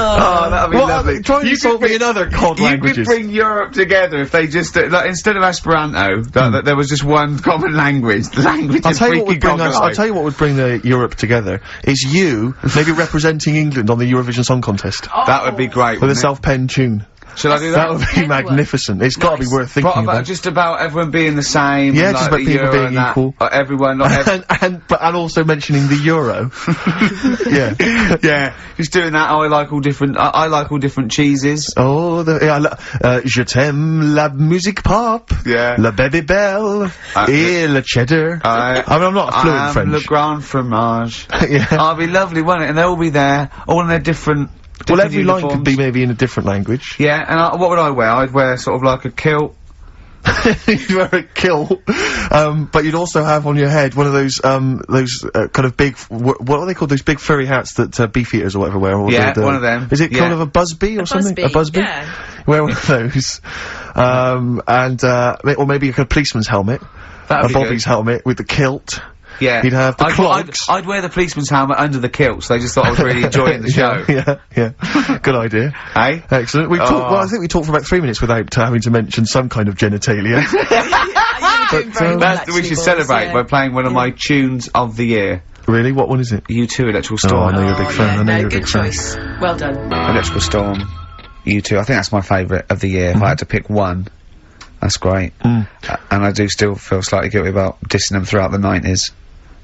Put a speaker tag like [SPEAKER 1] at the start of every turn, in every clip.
[SPEAKER 1] Oh, that'd be lovely.
[SPEAKER 2] Try and insult me in other cod languages.
[SPEAKER 1] You could bring Europe together if they just, like, instead of Esperanto, that there was just one common language. The language
[SPEAKER 2] I'll
[SPEAKER 1] of
[SPEAKER 2] tell you what would bring
[SPEAKER 1] freaking
[SPEAKER 2] us. I'll tell you what would bring Europe together is you maybe representing England on the Eurovision Song Contest
[SPEAKER 1] That would be great.
[SPEAKER 2] with a self-penned tune.
[SPEAKER 1] Should I do that?
[SPEAKER 2] That would be magnificent. It's got to be worth thinking about.
[SPEAKER 1] Just about everyone being the same.
[SPEAKER 2] Yeah,
[SPEAKER 1] and,
[SPEAKER 2] just
[SPEAKER 1] like,
[SPEAKER 2] about people being equal.
[SPEAKER 1] Everyone, not
[SPEAKER 2] and also mentioning the euro. Yeah.
[SPEAKER 1] yeah, just doing that. I like all different. I like all different cheeses.
[SPEAKER 2] Oh, je t'aime la musique pop.
[SPEAKER 1] Yeah.
[SPEAKER 2] La baby belle. Et le cheddar. I mean, I'm not fluent in French.
[SPEAKER 1] Le grand fromage.
[SPEAKER 2] Yeah.
[SPEAKER 1] Oh, it'd be lovely, wouldn't it? And they'll all be there, all in their different.
[SPEAKER 2] Well, every line could
[SPEAKER 1] uniforms.
[SPEAKER 2] be maybe in a different language.
[SPEAKER 1] Yeah, and what would I wear? I'd wear sort of like a kilt.
[SPEAKER 2] You'd wear a kilt, but you'd also have on your head one of those kind of big, what are they called? Those big furry hats that beefeaters or whatever wear. Or
[SPEAKER 1] Yeah, one of them.
[SPEAKER 2] Is it kind of a busby or something? A busby?
[SPEAKER 3] Yeah.
[SPEAKER 2] Wear one of those, or maybe like a policeman's helmet,
[SPEAKER 1] That'd
[SPEAKER 2] a
[SPEAKER 1] be
[SPEAKER 2] Bobby's
[SPEAKER 1] good.
[SPEAKER 2] helmet with the kilt.
[SPEAKER 1] Yeah.
[SPEAKER 2] You'd have the clogs.
[SPEAKER 1] I'd wear the policeman's helmet under the kilt, so they just thought I was really enjoying the show.
[SPEAKER 2] Yeah. Good idea.
[SPEAKER 1] Hey?
[SPEAKER 2] Excellent. We talked. Well, I think we talked for about 3 minutes without having to mention some kind of genitalia.
[SPEAKER 1] We should celebrate by playing one of my tunes of the year.
[SPEAKER 2] Really? What one is it?
[SPEAKER 1] U2 Electrical
[SPEAKER 2] Oh,
[SPEAKER 1] Storm.
[SPEAKER 2] I know you're a big fan. I know you're a
[SPEAKER 3] good
[SPEAKER 2] big fan.
[SPEAKER 3] choice. Well done.
[SPEAKER 1] Electrical Storm. U2. I think that's my favourite of the year. If I had to pick one, that's great. And I do still feel slightly guilty about dissing them throughout the 90s.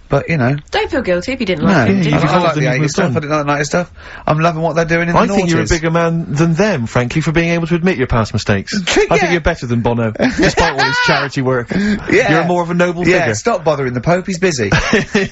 [SPEAKER 1] But, you know.
[SPEAKER 3] Don't feel guilty if you didn't
[SPEAKER 1] No,
[SPEAKER 3] like it, did you?
[SPEAKER 1] I like the
[SPEAKER 2] Then you've
[SPEAKER 1] 80s stuff, I
[SPEAKER 2] moved
[SPEAKER 1] didn't like the 90s stuff. I'm loving what they're doing in the
[SPEAKER 2] I think you're a
[SPEAKER 1] noughties.
[SPEAKER 2] bigger man than them, frankly, for being able to admit your past mistakes. I think you're better than Bono, despite all his charity work.
[SPEAKER 1] Yeah.
[SPEAKER 2] You're more of a noble
[SPEAKER 1] Yeah,
[SPEAKER 2] figure.
[SPEAKER 1] stop bothering the Pope, he's busy.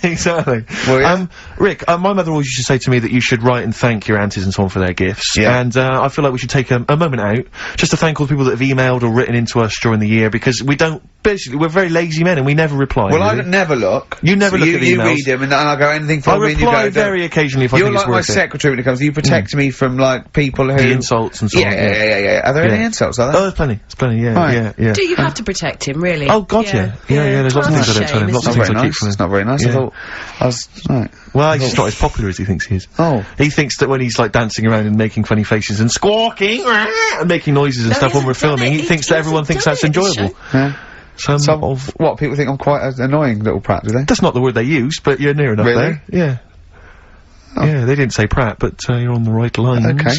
[SPEAKER 2] Exactly.
[SPEAKER 1] Well, yeah.
[SPEAKER 2] Rick, my mother always used to say to me that you should write and thank your aunties and so on for their gifts.
[SPEAKER 1] Yeah.
[SPEAKER 2] And, I feel like we should take a moment out just to thank all the people that have emailed or written into us during the year, because we don't, basically, we're very lazy men and we never reply.
[SPEAKER 1] Well,
[SPEAKER 2] really.
[SPEAKER 1] I never look.
[SPEAKER 2] You never look at
[SPEAKER 1] You
[SPEAKER 2] emails.
[SPEAKER 1] read them and I go, anything
[SPEAKER 2] I
[SPEAKER 1] from me and you
[SPEAKER 2] reply
[SPEAKER 1] go,
[SPEAKER 2] very occasionally if I
[SPEAKER 1] you're
[SPEAKER 2] think
[SPEAKER 1] like
[SPEAKER 2] it's
[SPEAKER 1] my
[SPEAKER 2] worth it.
[SPEAKER 1] secretary when it comes, you protect me from, like, people who...
[SPEAKER 2] The insults and so on.
[SPEAKER 1] Yeah. Are there any insults, are there?
[SPEAKER 2] Oh, there's plenty. There's plenty, yeah,
[SPEAKER 1] Right.
[SPEAKER 2] yeah.
[SPEAKER 3] Do you have to protect him, really?
[SPEAKER 2] Oh, God, yeah. Yeah, there's lots of
[SPEAKER 3] Oh,
[SPEAKER 2] things I don't tell him.
[SPEAKER 3] shame,
[SPEAKER 2] Lots of
[SPEAKER 3] isn't
[SPEAKER 2] things
[SPEAKER 1] Not
[SPEAKER 2] I
[SPEAKER 1] very
[SPEAKER 2] keep
[SPEAKER 1] nice.
[SPEAKER 2] from him.
[SPEAKER 1] It's not very nice. I
[SPEAKER 2] Yeah.
[SPEAKER 1] thought... I was... Right.
[SPEAKER 2] Well, he's just not as popular as he thinks he is.
[SPEAKER 1] Oh.
[SPEAKER 2] He thinks that when he's, like, dancing around and making funny faces and squawking and making noises and
[SPEAKER 3] No,
[SPEAKER 2] stuff
[SPEAKER 3] he
[SPEAKER 2] when we're
[SPEAKER 3] hasn't done
[SPEAKER 2] filming,
[SPEAKER 3] it.
[SPEAKER 2] he thinks
[SPEAKER 3] He
[SPEAKER 2] that everyone thinks that's
[SPEAKER 3] hasn't done it,
[SPEAKER 2] enjoyable.
[SPEAKER 1] Yeah.
[SPEAKER 2] Some of...
[SPEAKER 1] What, people think I'm quite an annoying little prat, do they?
[SPEAKER 2] That's not the word they use, but you're near enough
[SPEAKER 1] Really?
[SPEAKER 2] there. Yeah.
[SPEAKER 1] Oh.
[SPEAKER 2] Yeah, they didn't say prat, but, you're on the right lines.
[SPEAKER 1] Okay.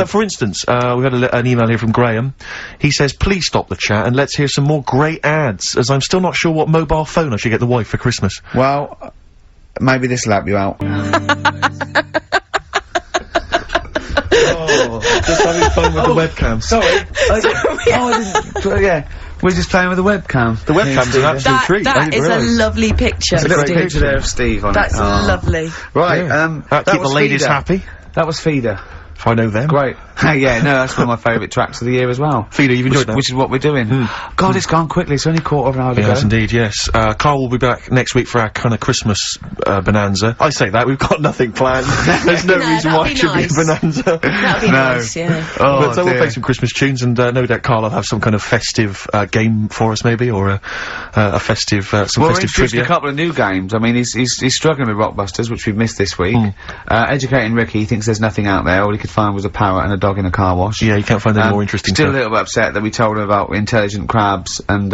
[SPEAKER 2] For instance, we got an email here from Graham. He says, please stop the chat and let's hear some more great ads, as I'm still not sure what mobile phone I should get the wife for Christmas.
[SPEAKER 1] Well, maybe this'll help you out.
[SPEAKER 2] Just having fun with the webcam.
[SPEAKER 1] Sorry. Yeah. We're just playing with the webcam.
[SPEAKER 2] The webcam's an absolute treat. I
[SPEAKER 3] That
[SPEAKER 2] didn't
[SPEAKER 3] is a
[SPEAKER 2] realise.
[SPEAKER 3] lovely picture.
[SPEAKER 1] There's a little
[SPEAKER 3] Steve.
[SPEAKER 1] picture there of Steve on
[SPEAKER 3] That's
[SPEAKER 1] it.
[SPEAKER 3] lovely.
[SPEAKER 1] Right,
[SPEAKER 2] That keep the
[SPEAKER 1] was
[SPEAKER 2] ladies
[SPEAKER 1] Feeder.
[SPEAKER 2] happy,
[SPEAKER 1] That was Feeder.
[SPEAKER 2] if I know them.
[SPEAKER 1] Great. Yeah, no, that's one of my favourite tracks of the year as well.
[SPEAKER 2] Feeder, you've enjoyed that?
[SPEAKER 1] Which is what we're doing. God, it's gone quickly. It's only quarter of an hour to go.
[SPEAKER 2] Yes, indeed, yes. Carl will be back next week for our kind of Christmas, bonanza. I say that, we've got nothing planned. There's no
[SPEAKER 3] No,
[SPEAKER 2] reason why it should
[SPEAKER 3] that'd
[SPEAKER 2] be
[SPEAKER 3] be
[SPEAKER 2] a bonanza.
[SPEAKER 3] That'd be nice, yeah.
[SPEAKER 1] Oh,
[SPEAKER 2] But we'll
[SPEAKER 1] dear.
[SPEAKER 2] play some Christmas tunes, and no doubt Carl will have some kind of festive game for us, maybe, or a festive, some
[SPEAKER 1] Well, we're
[SPEAKER 2] festive
[SPEAKER 1] introducing
[SPEAKER 2] trivia.
[SPEAKER 1] a couple of new games. I mean, he's struggling with Rockbusters, which we've missed this week. Educating Ricky, he thinks there's nothing out there. All he could find was a parrot and a dog in a car wash.
[SPEAKER 2] Yeah, you can't find any more interesting
[SPEAKER 1] Still
[SPEAKER 2] stuff.
[SPEAKER 1] a little bit upset that we told him about intelligent crabs and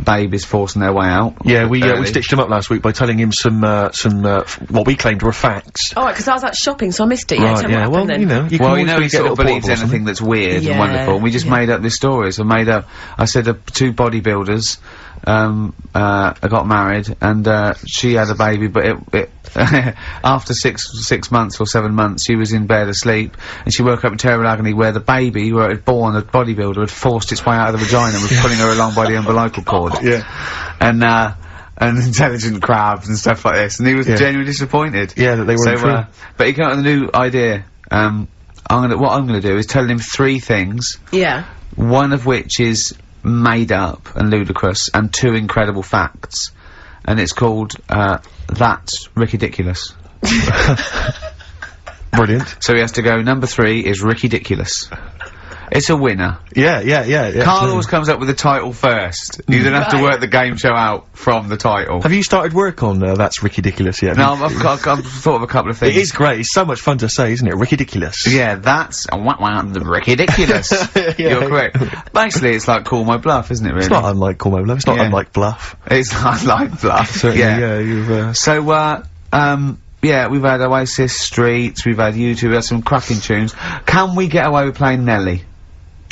[SPEAKER 1] babies forcing their way out.
[SPEAKER 2] Yeah, we
[SPEAKER 1] early.
[SPEAKER 2] stitched him up last week by telling him some what we claimed were facts.
[SPEAKER 3] Oh, because I was out shopping, so I missed it. Yeah, tell me what
[SPEAKER 2] well,
[SPEAKER 3] happened then.
[SPEAKER 2] you know, you can
[SPEAKER 1] Well,
[SPEAKER 2] always
[SPEAKER 1] you know,
[SPEAKER 2] go
[SPEAKER 1] he
[SPEAKER 2] get a
[SPEAKER 1] sort
[SPEAKER 2] little
[SPEAKER 1] of believes
[SPEAKER 2] portable or
[SPEAKER 1] anything that's weird and
[SPEAKER 3] Yeah,
[SPEAKER 1] wonderful. And we just
[SPEAKER 3] yeah.
[SPEAKER 1] made up this story. So I said two bodybuilders got married and she had a baby, but it after six months or 7 months, she was in bed asleep, and she woke up in terrible agony where the baby, where it had born, the bodybuilder, had forced its way out of the vagina and was pulling her along by the umbilical cord.
[SPEAKER 2] Yeah.
[SPEAKER 1] And intelligent crabs and stuff like this, and he was genuinely disappointed.
[SPEAKER 2] Yeah, that they weren't true.
[SPEAKER 1] But he came up with a new idea. What I'm gonna do is tell him 3 things,
[SPEAKER 3] Yeah.
[SPEAKER 1] one of which is made up and ludicrous, and 2 incredible facts, and it's called That's Ridiculous.
[SPEAKER 2] Brilliant.
[SPEAKER 1] So he has to go, number 3 is Ridiculous. It's a winner.
[SPEAKER 2] Yeah.
[SPEAKER 1] Carl always comes up with the title first. You then have to work the game show out from the title.
[SPEAKER 2] Have you started work on That's Ridiculous yet?
[SPEAKER 1] No, I've thought of a couple of things.
[SPEAKER 2] It is great. It's so much fun to say, isn't it? Ridiculous.
[SPEAKER 1] Yeah, that's the ridiculous. You're correct. Basically, it's like Call My Bluff, isn't it? Really?
[SPEAKER 2] It's not unlike Call My Bluff. It's not unlike Bluff.
[SPEAKER 1] It's not like Bluff.
[SPEAKER 2] Certainly, yeah. You've.
[SPEAKER 1] So, yeah, we've had Oasis, Streets, we've had U2, we've had some cracking tunes. Can we get away with playing Nelly?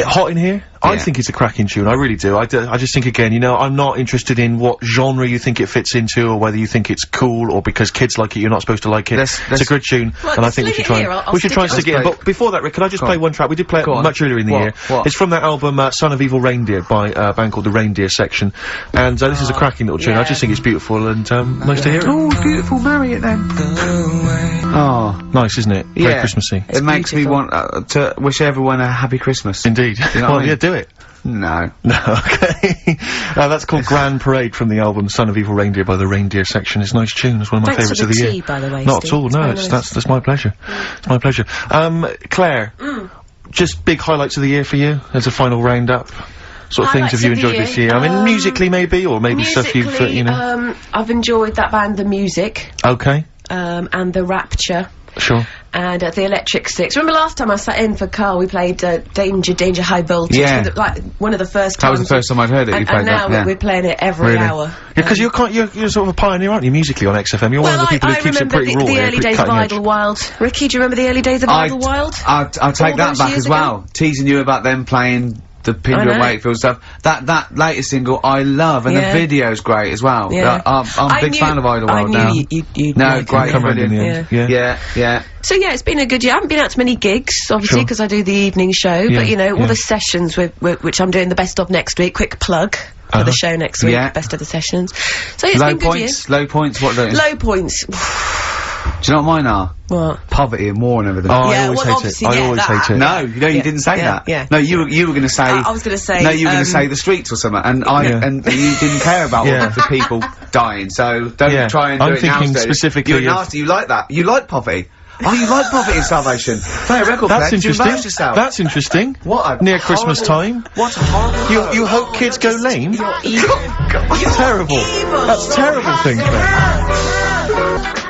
[SPEAKER 2] Hot in Here? I think it's a cracking tune, I really do. I just think, again, you know, I'm not interested in what genre you think it fits into, or whether you think it's cool, or because kids like it, you're not supposed to like it. It's a good tune, and I think we should try and stick it in. But before that, Rick, could I just play one track? We did play it much earlier in the year. It's from that album, Son of Evil Reindeer, by a band called The Reindeer Section, and this is a cracking little tune. I just think it's beautiful, and nice to hear it.
[SPEAKER 1] Oh, beautiful, marry it then. Oh.
[SPEAKER 2] Nice, isn't it? Very Christmassy.
[SPEAKER 1] It makes me want to wish everyone a happy Christmas.
[SPEAKER 2] Indeed.
[SPEAKER 1] You know what I mean?
[SPEAKER 2] Yeah, do it.
[SPEAKER 1] No.
[SPEAKER 2] No, okay. That's called Grand Parade from the album Son of Evil Reindeer by The Reindeer Section. It's a nice tune. It's one of my favourites of the year.
[SPEAKER 3] By the way,
[SPEAKER 2] not
[SPEAKER 3] Steve.
[SPEAKER 2] at all, no, that's my pleasure. It's my pleasure. Claire, just big highlights of the year for you as a final roundup? Sort of things have you enjoyed this year? I mean, musically maybe, or maybe stuff you've, you know...
[SPEAKER 3] I've enjoyed that band, The Music.
[SPEAKER 2] Okay.
[SPEAKER 3] And The Rapture.
[SPEAKER 2] Sure.
[SPEAKER 3] And the Electric Six. Remember last time I sat in for Carl, we played Danger High Voltage.
[SPEAKER 1] Yeah.
[SPEAKER 3] Like, one of the first times.
[SPEAKER 1] That was the first time I'd heard it, you played that,
[SPEAKER 3] and now we're playing it every hour.
[SPEAKER 2] Yeah, because you're sort of a pioneer, aren't you, musically on XFM? You're one of the people who keeps it pretty raw.
[SPEAKER 3] the early days of Idlewild. Ricky, do you remember the early days of Idlewild?
[SPEAKER 1] I'll take that back as well. Teasing you about them playing the Pinder and Wakefield stuff. That latest single I love, and the video's great as well.
[SPEAKER 3] Yeah.
[SPEAKER 1] I'm a big fan of Idlewild now.
[SPEAKER 3] You'd
[SPEAKER 1] no,
[SPEAKER 3] like
[SPEAKER 1] great,
[SPEAKER 2] come around in
[SPEAKER 1] brilliant.
[SPEAKER 2] the end.
[SPEAKER 1] Yeah.
[SPEAKER 3] So yeah, it's been a good year. I haven't been out to many gigs, obviously, because I do the evening show. But you know, all the sessions which I'm doing the best of next week. Quick plug for the show next week. Best of the sessions. So yeah, it's been good year.
[SPEAKER 1] Low points. What do you?
[SPEAKER 3] Low points.
[SPEAKER 1] Do you know what mine are?
[SPEAKER 3] What?
[SPEAKER 1] Poverty and war and everything.
[SPEAKER 2] Oh, I always hate it. I always hate it.
[SPEAKER 1] No, you didn't say that.
[SPEAKER 3] Yeah.
[SPEAKER 1] No, you were going to say.
[SPEAKER 3] I was going to say.
[SPEAKER 1] No, you were going to say the streets or something, and and you didn't care about the people dying. So don't try and do it now.
[SPEAKER 2] I'm thinking specifically.
[SPEAKER 1] You're nasty. You like that. You like poverty. Oh, you like poverty and starvation. Play a record.
[SPEAKER 2] That's interesting. That's interesting.
[SPEAKER 1] What a
[SPEAKER 2] near Christmas time.
[SPEAKER 1] What a horrible.
[SPEAKER 2] You hope kids go lame?
[SPEAKER 3] You're evil.
[SPEAKER 2] That's terrible. That's a terrible thing.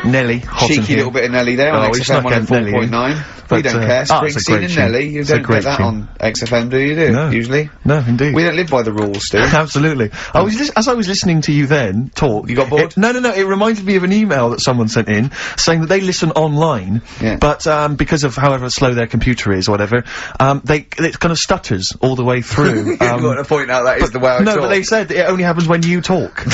[SPEAKER 2] Nelly, hot
[SPEAKER 1] cheeky little bit of Nelly there on XFM 104.9. We don't care. Springsteen and Nelly, you don't get that on XFM, do you?
[SPEAKER 2] No.
[SPEAKER 1] Usually?
[SPEAKER 2] No, indeed.
[SPEAKER 1] We don't live by the rules, Steve.
[SPEAKER 2] Absolutely. As I was listening to you then talk...
[SPEAKER 1] You got bored?
[SPEAKER 2] No, it reminded me of an email that someone sent in, saying that they listen online, but, because of however slow their computer is or whatever, it kind of stutters all the way through.
[SPEAKER 1] You've got to point out that is the way I talk.
[SPEAKER 2] No, but they said it only happens when you talk.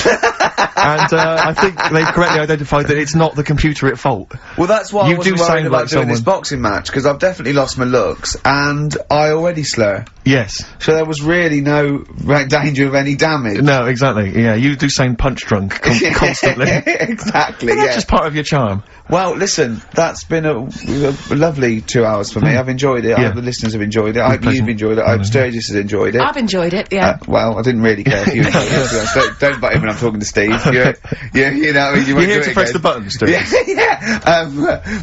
[SPEAKER 2] And, I think they've correctly identified that it's not the computer at fault.
[SPEAKER 1] Well, that's why I was worried about doing
[SPEAKER 2] someone.
[SPEAKER 1] This boxing match, because I've definitely lost my looks, and I already slur.
[SPEAKER 2] Yes.
[SPEAKER 1] So there was really no danger of any damage.
[SPEAKER 2] No, exactly, yeah, you do sound punch drunk constantly.
[SPEAKER 1] Exactly,
[SPEAKER 2] but that's just part of your charm.
[SPEAKER 1] Well, listen, that's been a lovely 2 hours for me. I've enjoyed it. I hope the listeners have enjoyed it. I hope you've enjoyed it. I hope Sturgis has enjoyed it.
[SPEAKER 3] I've enjoyed it, yeah.
[SPEAKER 1] Well, I didn't really care if you enjoyed it. Don't butt in when I'm talking to Steve. You know, you won't
[SPEAKER 2] You're here
[SPEAKER 1] do
[SPEAKER 2] to
[SPEAKER 1] it
[SPEAKER 2] press
[SPEAKER 1] again.
[SPEAKER 2] the buttons, Sturgis.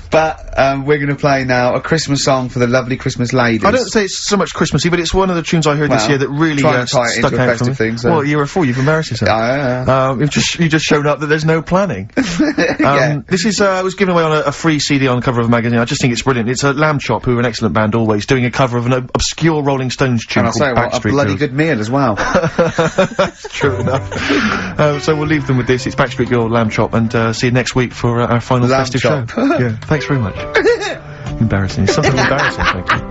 [SPEAKER 1] But we're going to play now a Christmas song for the lovely Christmas ladies.
[SPEAKER 2] I don't say it's so much Christmassy, but it's one of the tunes I heard this year that really stuck out for me.
[SPEAKER 1] Thing, so.
[SPEAKER 2] Well, you're a fool. You've embarrassed yourself. You've just shown up that there's no planning. This is was given away on a free CD on the cover of a magazine. I just think it's brilliant. It's a Lamb Chop, who are an excellent band always, doing a cover of an obscure Rolling Stones tune called Backstreet
[SPEAKER 1] a bloody good meal as well.
[SPEAKER 2] True enough. So we'll leave them with this. It's Backstreet Girl, Lamb Chop, and see you next week for our final festive show. Yeah, thanks very much. Embarrassing. It's something embarrassing, thank you.